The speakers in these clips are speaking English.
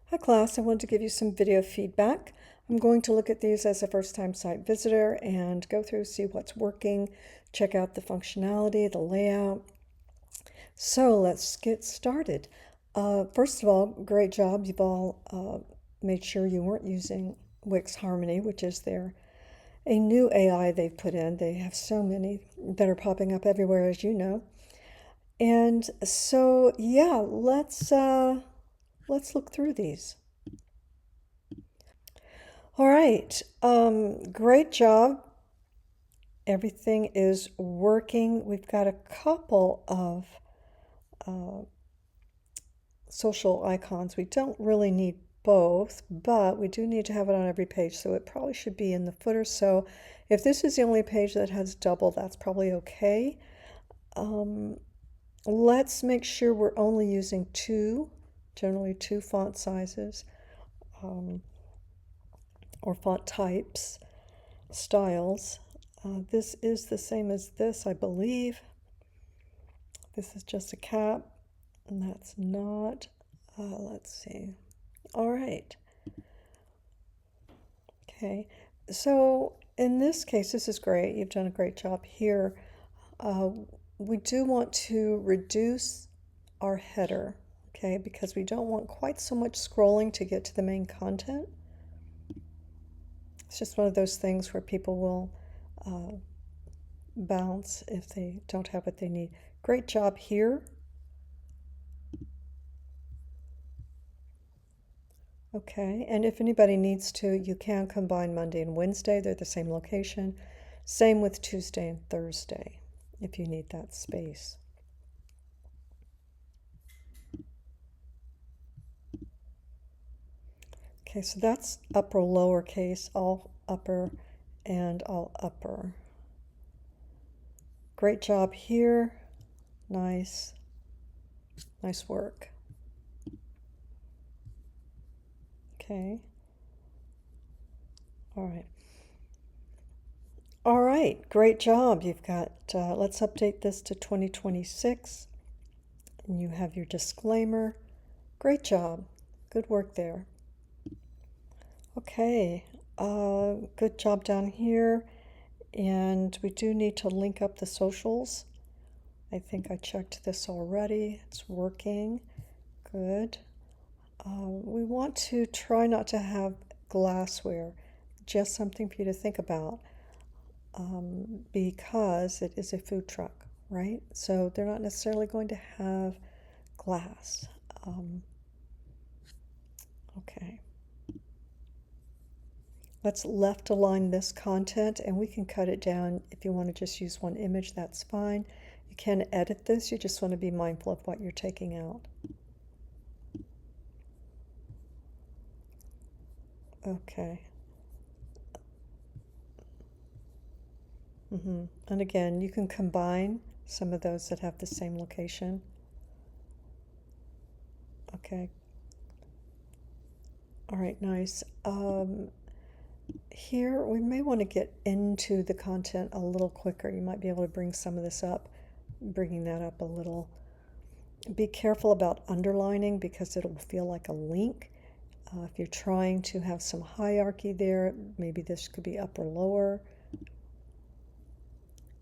Hi class, I wanted to give you some video feedback. I'm going to look at these as a first-time site visitor and go through, see what's working, check out the functionality, the layout. So let's get started. First of all, great job. You've all made sure you weren't using Wix Harmony, which is a new AI they've put in. They have so many that are popping up everywhere, as you know. And so, yeah, let's look through these. All right, great job. Everything is working. We've got a couple of social icons. We don't really need both, but we do need to have it on every page, so it probably should be in the footer. So if this is the only page that has double, that's probably okay. Let's make sure we're only using generally two font sizes or font types, styles. This is the same as this, I believe. This is just a cap, and that's not. Let's see. All right. Okay. So in this case, this is great. You've done a great job here. We do want to reduce our header, okay, because we don't want quite so much scrolling to get to the main content. It's just one of those things where people will bounce if they don't have what they need. Great job here. Okay, and if anybody needs to, you can combine Monday and Wednesday. They're the same location. Same with Tuesday and Thursday, if you need that space. Okay, so that's upper lowercase, all upper and all upper. Great job here. Nice. Nice work. Okay. All right. All right, great job. You've got, let's update this to 2026. And you have your disclaimer. Great job. Good work there. Okay, good job down here. And we do need to link up the socials. I think I checked this already. It's working. Good. We want to try not to have glassware. Just something for you to think about. Because it is a food truck, right? So they're not necessarily going to have glass. Okay. Let's left align this content, and we can cut it down. If you want to just use one image, that's fine. You can edit this. You just want to be mindful of what you're taking out. Okay. And again, you can combine some of those that have the same location. Okay. All right, nice. Here, we may want to get into the content a little quicker. You might be able to bring some of this up, bringing that up a little. Be careful about underlining because it'll feel like a link. If you're trying to have some hierarchy there, maybe this could be up or lower.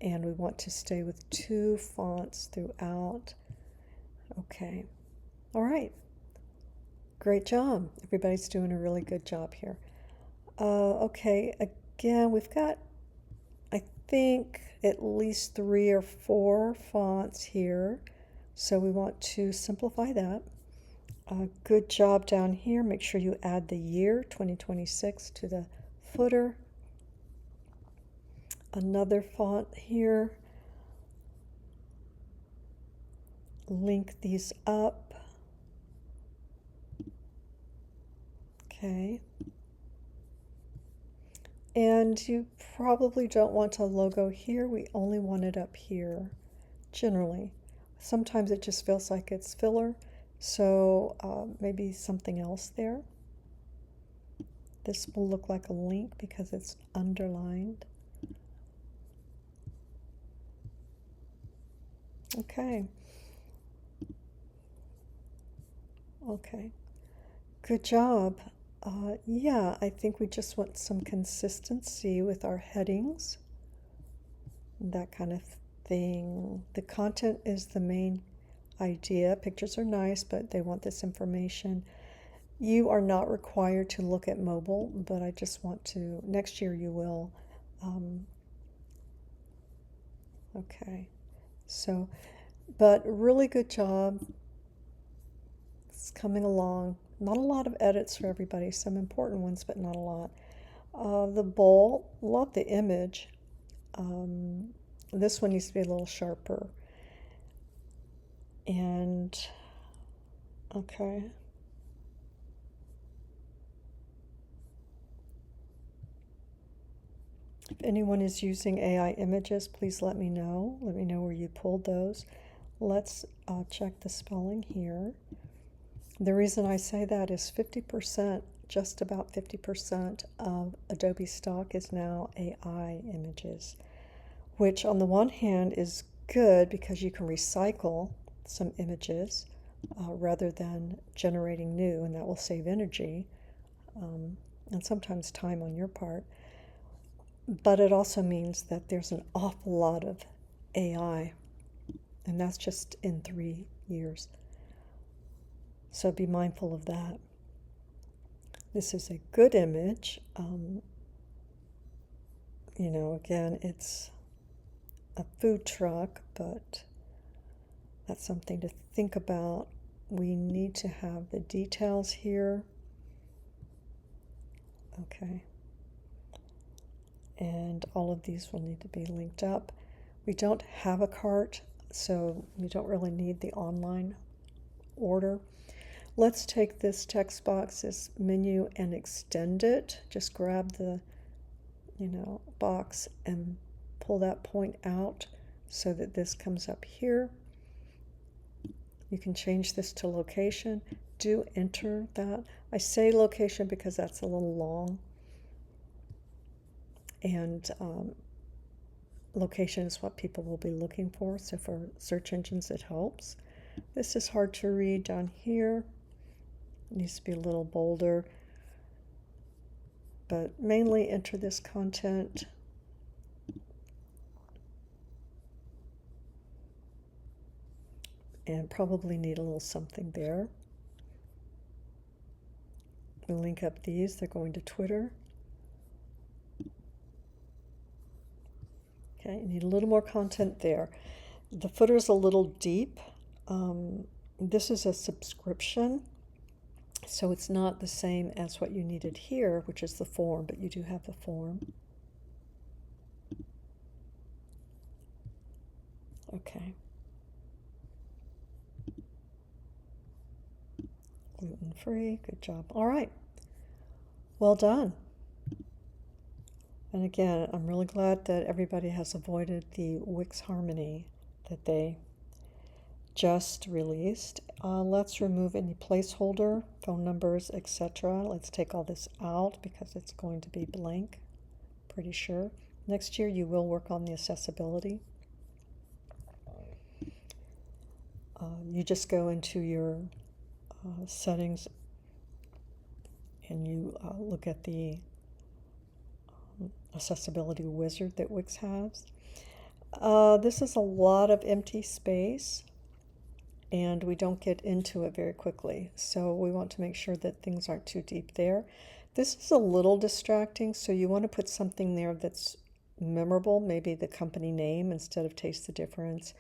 And we want to stay with two fonts throughout. Okay. All right. Great job. Everybody's doing a really good job here. Okay, again, we've got, I think, at least 3 or 4 fonts here. So we want to simplify that. Good job down here. Make sure you add the year, 2026, to the footer. Another font here. Link these up. Okay. And you probably don't want a logo here. We only want it up here, generally. Sometimes it just feels like it's filler, so maybe something else there. This will look like a link because it's underlined. Okay. Okay. Good job. Yeah, I think we just want some consistency with our headings, that kind of thing. The content is the main idea. Pictures are nice, but they want this information. You are not required to look at mobile, but I just want to, next year you will. Um, okay, so, but really good job. It's coming along. Not a lot of edits for everybody, some important ones, but not a lot. The bowl, love the image. Um, this one needs to be a little sharper. And, okay. If anyone is using AI images, please let me know. Let me know where you pulled those. Let's check the spelling here. The reason I say that is 50%, just about 50% of Adobe stock is now AI images, which on the one hand is good because you can recycle some images rather than generating new, and that will save energy and sometimes time on your part. But it also means that there's an awful lot of AI, and that's just in 3 years. So be mindful of that. This is a good image. Again, it's a food truck, but that's something to think about. We need to have the details here. Okay. And all of these will need to be linked up. We don't have a cart, so we don't really need the online order. Let's take this text box, this menu, and extend it. Just grab the, box and pull that point out so that this comes up here. You can change this to location. Do enter that. I say location because that's a little long. And location is what people will be looking for. So for search engines, it helps. This is hard to read down here. It needs to be a little bolder. But mainly enter this content. And probably need a little something there. We'll link up these. They're going to Twitter. Okay, you need a little more content there. The footer is a little deep. This is a subscription, so it's not the same as what you needed here, which is the form, but you do have the form. Okay. Gluten-free, good job. All right, well done. And again, I'm really glad that everybody has avoided the Wix Harmony that they just released. Let's remove any placeholder, phone numbers, etc. Let's take all this out because it's going to be blank, pretty sure. Next year you will work on the accessibility. You just go into your settings and you look at the accessibility wizard that Wix has. This is a lot of empty space, and we don't get into it very quickly. So we want to make sure that things aren't too deep there. This is a little distracting, so you want to put something there that's memorable, maybe the company name instead of Taste the Difference.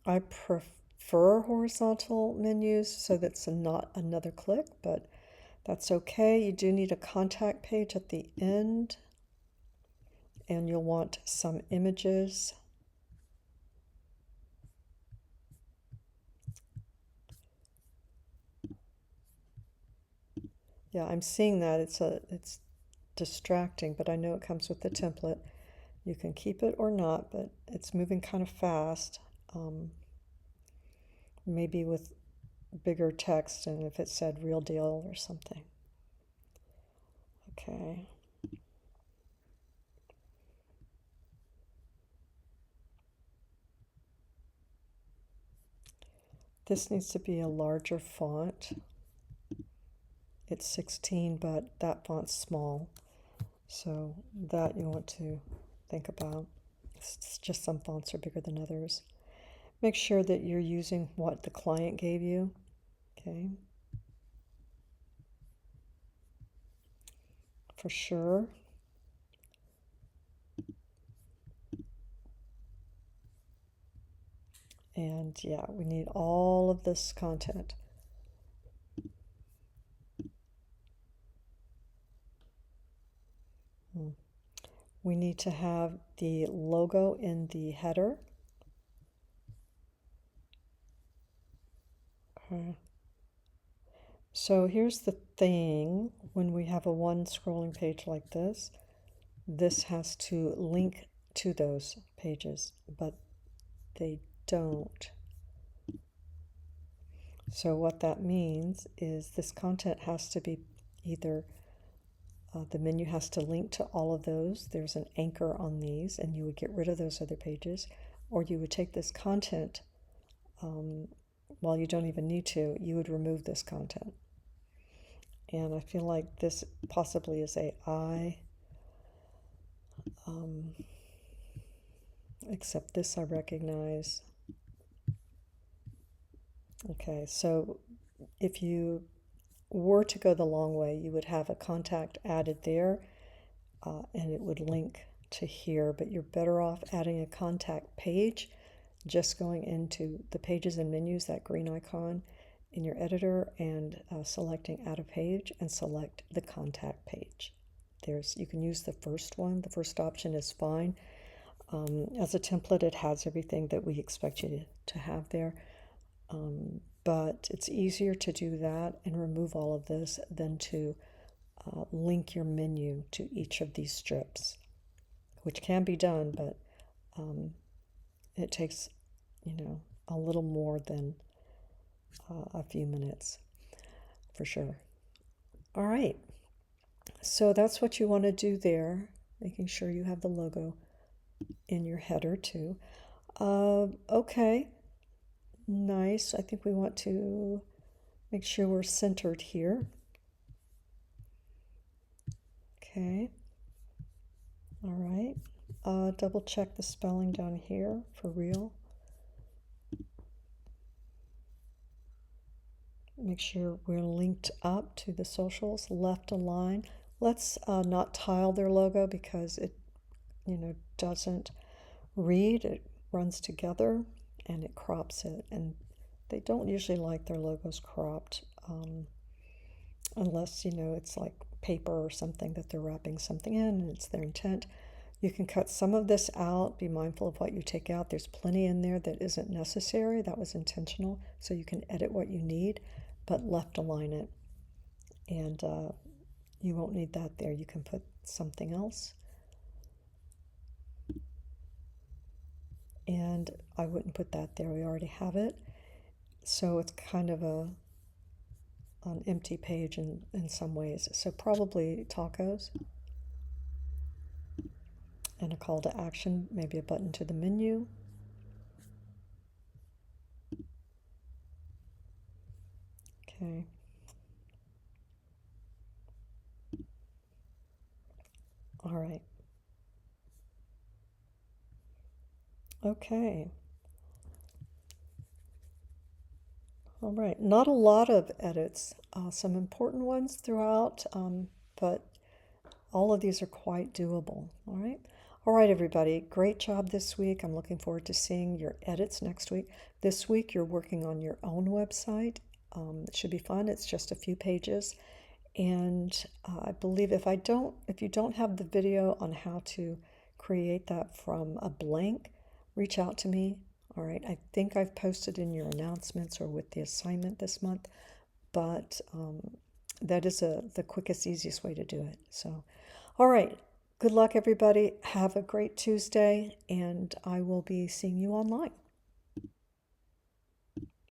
I prefer horizontal menus so that's not another click, but that's okay. You do need a contact page at the end, and you'll want some images. Yeah, I'm seeing that. It's distracting, but I know it comes with the template. You can keep it or not, but it's moving kind of fast. Maybe with bigger text and if it said real deal or something. Okay. This needs to be a larger font. it's 16, but that font's small. So that you want to think about. It's just some fonts are bigger than others. Make sure that you're using what the client gave you. Okay. For sure. And yeah, we need all of this content. We need to have the logo in the header. Okay. So here's the thing, when we have a one scrolling page like this has to link to those pages, but they don't. So what that means is this content has to be either the menu has to link to all of those. There's an anchor on these, and you would get rid of those other pages, or you would take this content, while you don't even need to, you would remove this content. And I feel like this possibly is AI, except this I recognize. Okay, so if you were to go the long way, you would have a contact added there, and it would link to here, but you're better off adding a contact page, just going into the pages and menus, that green icon in your editor, and selecting add a page and select the contact page. You can use the first one. The first option is fine. As a template, it has everything that we expect you to have there. But it's easier to do that and remove all of this than to link your menu to each of these strips, which can be done, but it takes, a little more than a few minutes for sure. All right, so that's what you want to do there, making sure you have the logo in your header too. Okay, nice. I think we want to make sure we're centered here. Okay. All right. Double check the spelling down here for real. Make sure we're linked up to the socials, left align. Let's not tile their logo because it, doesn't read. It runs together and it crops it. And they don't usually like their logos cropped, unless, it's like paper or something that they're wrapping something in and it's their intent. You can cut some of this out. Be mindful of what you take out. There's plenty in there that isn't necessary. That was intentional. So you can edit what you need, but left align it. And you won't need that there. You can put something else. And I wouldn't put that there. We already have it. So it's kind of an empty page in some ways. So probably tacos. And a call to action, maybe a button to the menu. Okay. All right. Okay. All right. Not a lot of edits, some important ones throughout, but all of these are quite doable. All right. All right, everybody. Great job this week. I'm looking forward to seeing your edits next week. This week, you're working on your own website. It should be fun. It's just a few pages. And I believe if you don't have the video on how to create that from a blank, reach out to me. All right, I think I've posted in your announcements or with the assignment this month, but that is the quickest, easiest way to do it. So, all right, good luck, everybody. Have a great Tuesday, and I will be seeing you online.